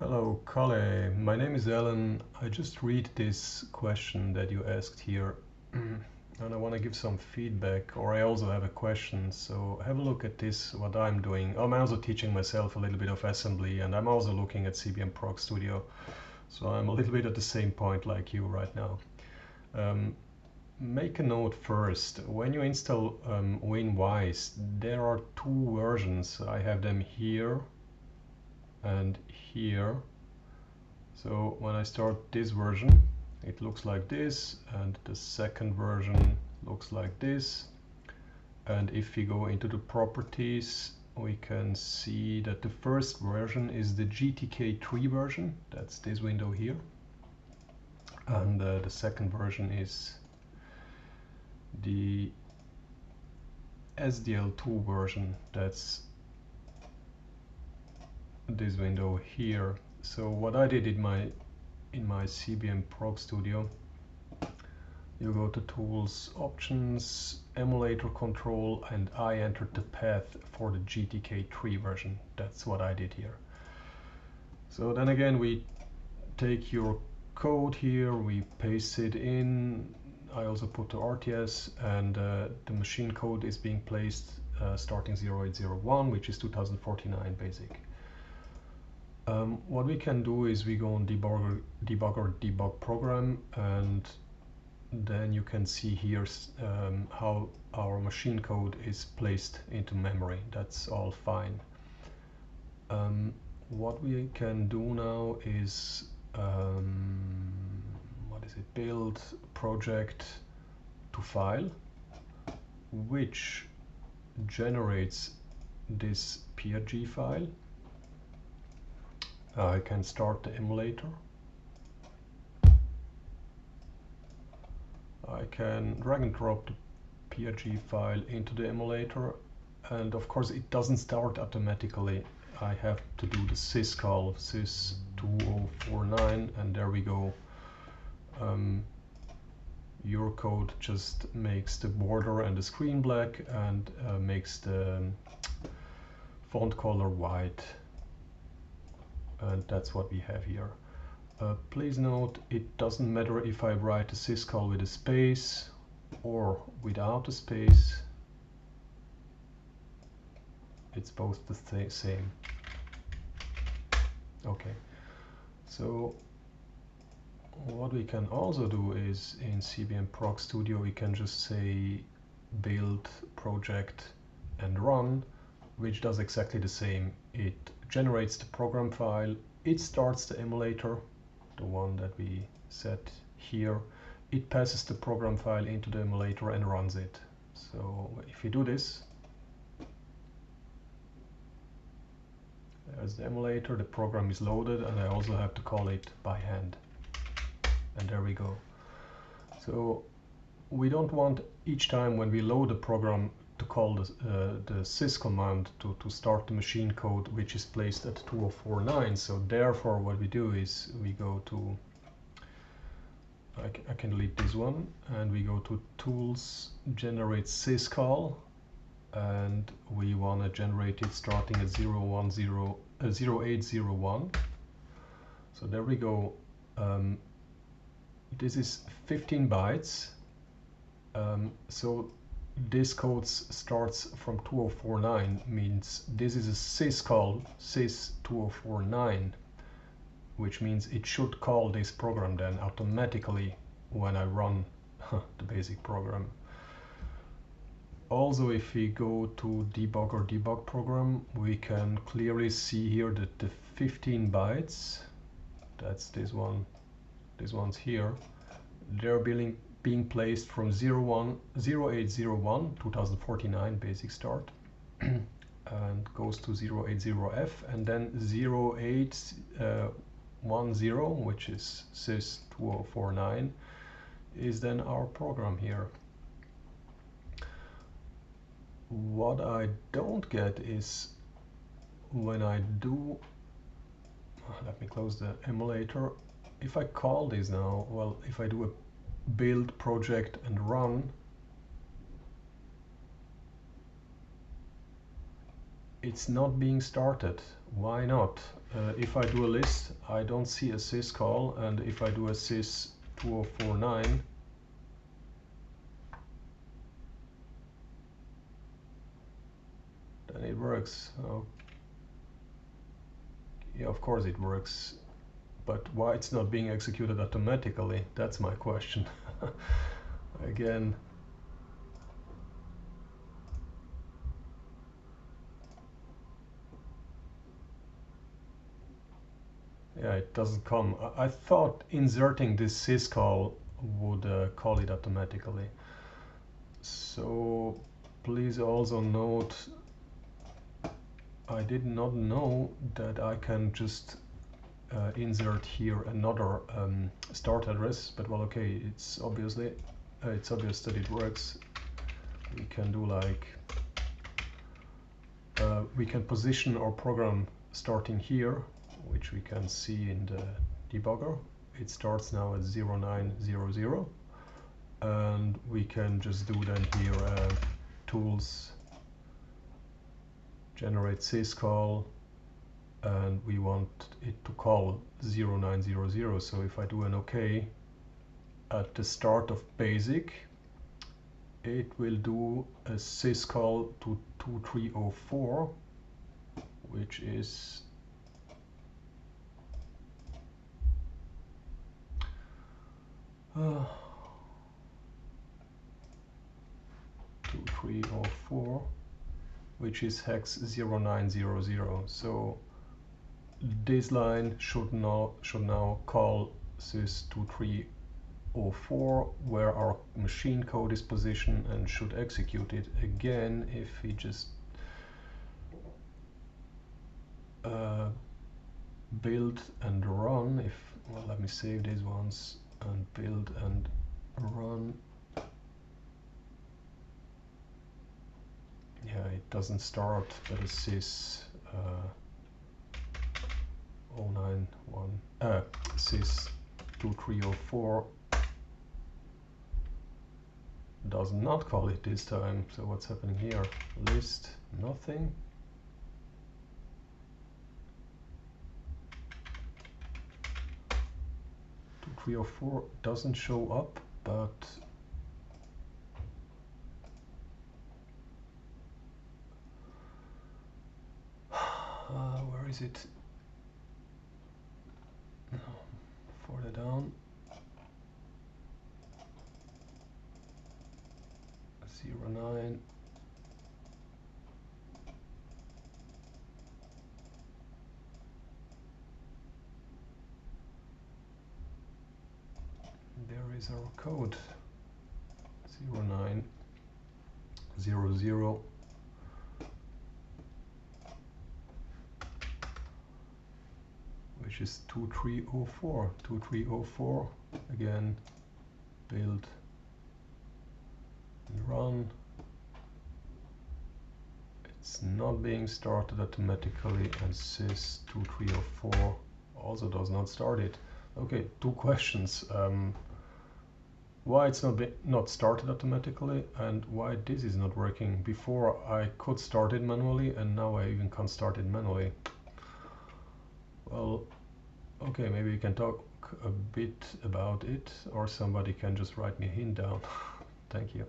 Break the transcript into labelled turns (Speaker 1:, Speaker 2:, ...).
Speaker 1: Hello, Kalle. My name is Alen. I just read this question that you asked here, and I want to give some feedback, or I also have a question. So have a look at this, what I'm doing. I'm also teaching myself a little bit of assembly, and I'm also looking at CBM Prg Studio. So I'm a little bit at the same point like you right now. Make a note first. When you install WinWise, there are two versions. I have them here and here. So when I start this version, it looks like this, and the second version looks like this. And if we go into the properties, we can see that the first version is the GTK3 version. That's this window here. And the second version is the SDL2 version. That's this window here. So what I did in my CBM Prg Studio, you go to Tools, Options, Emulator Control, and I entered the path for the GTK3 version. That's what I did here. So then again, we take your code here, we paste it in. I also put the RTS, and the machine code is being placed starting 0801, which is 2049 basic. What we can do is we go on debug program, and then you can see here how our machine code is placed into memory. That's all fine. What we can do now is build project to file, which generates this PRG file. I can start the emulator. I can drag and drop the PRG file into the emulator, and of course it doesn't start automatically. I have to do the SYS-Call, SYS-2049, and there we go. Your code just makes the border and the screen black and makes the font color white. And that's what we have here. Please note, it doesn't matter if I write a SYS-Call with a space or without a space. It's both the same. Okay, so what we can also do is in CBM Prg Studio, we can just say build project and run, which does exactly the same. It generates the program file, it starts the emulator, the one that we set here, it passes the program file into the emulator and runs it. So if you do this, there's the emulator, the program is loaded, and I also have to call it by hand. And there we go. So we don't want each time when we load the program to call the sys command to start the machine code, which is placed at 2049. So therefore what we do is we go to, I can delete this one, and we go to Tools, Generate SYS-Call, and we want to generate it starting at 0801. So there we go. This is 15 bytes. So this code starts from 2049, means this is a SYS-Call, SYS-2049, which means it should call this program then automatically when I run the basic program. Also, if we go to debug program, we can clearly see here that the 15 bytes, that's this one, these ones here, they're being placed from 0801 2049 basic start and goes to 080F, and then 0810, which is SYS-2049, is then our program here. What I don't get is when I do, let me close the emulator, if I call this now, well, if I do a build project and run, it's not being started. Why not? if I do a list, I don't see a SYS-Call, and if I do a SYS-2049, then it works. Oh, yeah, of course it works, but why it's not being executed automatically? That's my question. Again. Yeah, it doesn't come. I thought inserting this SYS-Call would call it automatically. So please also note, I did not know that I can just insert here another start address, but well, okay, it's obvious that it works. We can do like we can position our program starting here, which we can see in the debugger. It starts now at 0900, and we can just do then here tools, generate SYS-Call, and we want it to call 0900. So if I do an OK at the start of BASIC, it will do a SYS-Call to 2304, which is 2304, which is hex 0900. So this line should now call sys2304, where our machine code is positioned, and should execute it again if we just build and run. Well, let me save these ones and build and run. Yeah, it doesn't start, but a sys 2304 does not call it this time. So what's happening here? List, nothing. Two, 304 doesn't show up, but where is it? No, further down. 09. There is our code. 0900, which is 2304. 2304. Again, build and run. It's not being started automatically, and sys2304 also does not start it. Okay, two questions. Why it's not started automatically, and why this is not working. Before I could start it manually, and now I even can't start it manually. Well, okay, maybe we can talk a bit about it, or somebody can just write me a hint down. Thank you.